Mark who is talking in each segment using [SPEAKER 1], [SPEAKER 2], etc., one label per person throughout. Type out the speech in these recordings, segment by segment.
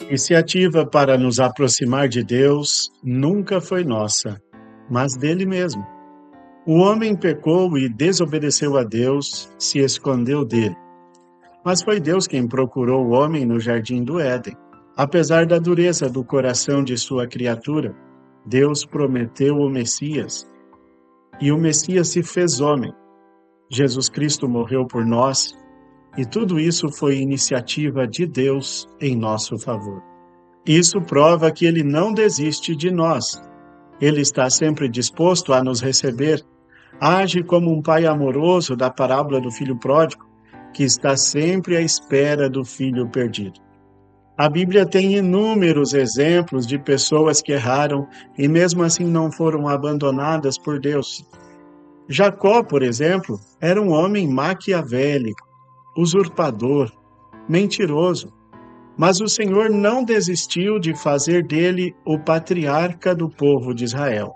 [SPEAKER 1] Iniciativa para nos aproximar de Deus nunca foi nossa, mas dele mesmo. O homem pecou e desobedeceu a Deus, se escondeu dele. Mas foi Deus quem procurou o homem no jardim do Éden. Apesar da dureza do coração de sua criatura, Deus prometeu o Messias, e o Messias se fez homem. Jesus Cristo morreu por nós, e tudo isso foi iniciativa de Deus em nosso favor. Isso prova que ele não desiste de nós. Ele está sempre disposto a nos receber. Age como um pai amoroso da parábola do filho pródigo, que está sempre à espera do filho perdido. A Bíblia tem inúmeros exemplos de pessoas que erraram e mesmo assim não foram abandonadas por Deus. Jacó, por exemplo, era um homem maquiavélico, usurpador, mentiroso, mas o Senhor não desistiu de fazer dele o patriarca do povo de Israel.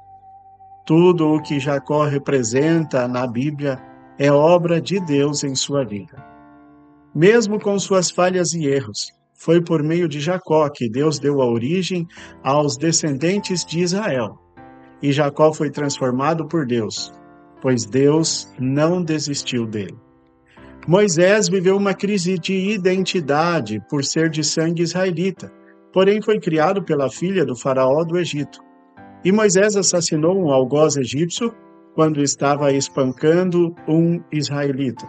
[SPEAKER 1] Tudo o que Jacó representa na Bíblia é obra de Deus em sua vida. Mesmo com suas falhas e erros, foi por meio de Jacó que Deus deu a origem aos descendentes de Israel. E Jacó foi transformado por Deus, pois Deus não desistiu dele. Moisés viveu uma crise de identidade por ser de sangue israelita, porém foi criado pela filha do faraó do Egito. E Moisés assassinou um algoz egípcio quando estava espancando um israelita.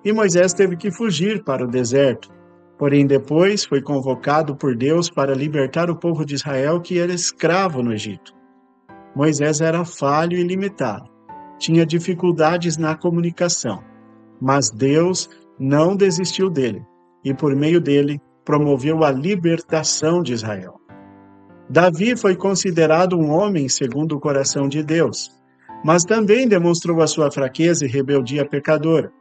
[SPEAKER 1] E Moisés teve que fugir para o deserto, porém depois foi convocado por Deus para libertar o povo de Israel que era escravo no Egito. Moisés era falho e limitado, tinha dificuldades na comunicação, mas Deus não desistiu dele e por meio dele promoveu a libertação de Israel. Davi foi considerado um homem segundo o coração de Deus, mas também demonstrou a sua fraqueza e rebeldia pecadora,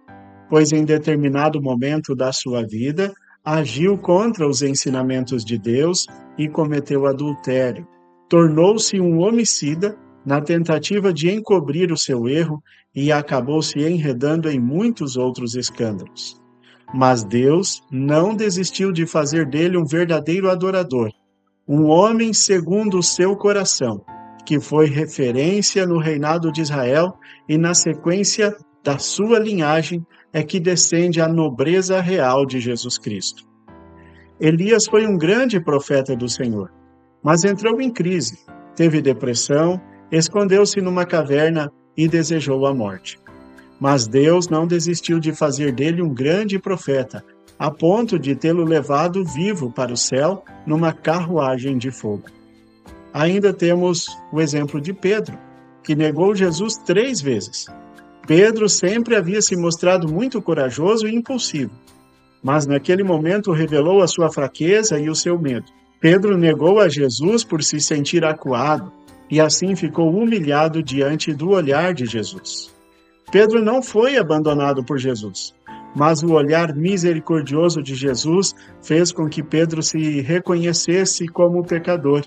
[SPEAKER 1] pois em determinado momento da sua vida agiu contra os ensinamentos de Deus e cometeu adultério. Tornou-se um homicida na tentativa de encobrir o seu erro e acabou se enredando em muitos outros escândalos. Mas Deus não desistiu de fazer dele um verdadeiro adorador, um homem segundo o seu coração, que foi referência no reinado de Israel e na sequência da sua linhagem é que descende a nobreza real de Jesus Cristo. Elias foi um grande profeta do Senhor, mas entrou em crise, teve depressão, escondeu-se numa caverna e desejou a morte. Mas Deus não desistiu de fazer dele um grande profeta, a ponto de tê-lo levado vivo para o céu numa carruagem de fogo. Ainda temos o exemplo de Pedro, que negou Jesus 3 vezes. Pedro sempre havia se mostrado muito corajoso e impulsivo, mas naquele momento revelou a sua fraqueza e o seu medo. Pedro negou a Jesus por se sentir acuado e assim ficou humilhado diante do olhar de Jesus. Pedro não foi abandonado por Jesus, mas o olhar misericordioso de Jesus fez com que Pedro se reconhecesse como pecador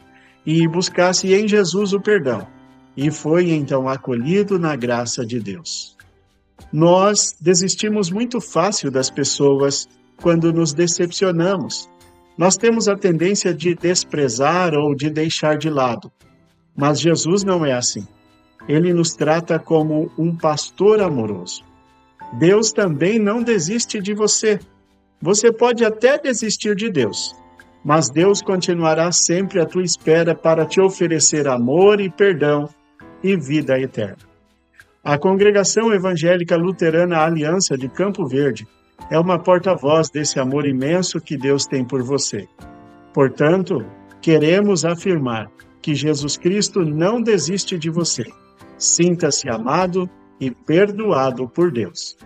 [SPEAKER 1] e buscasse em Jesus o perdão, e foi então acolhido na graça de Deus. Nós desistimos muito fácil das pessoas quando nos decepcionamos. Nós temos a tendência de desprezar ou de deixar de lado, mas Jesus não é assim. Ele nos trata como um pastor amoroso. Deus também não desiste de você. Você pode até desistir de Deus, mas Deus continuará sempre à tua espera para te oferecer amor e perdão e vida eterna. A Congregação Evangélica Luterana Aliança de Campo Verde é uma porta-voz desse amor imenso que Deus tem por você. Portanto, queremos afirmar que Jesus Cristo não desiste de você. Sinta-se amado e perdoado por Deus.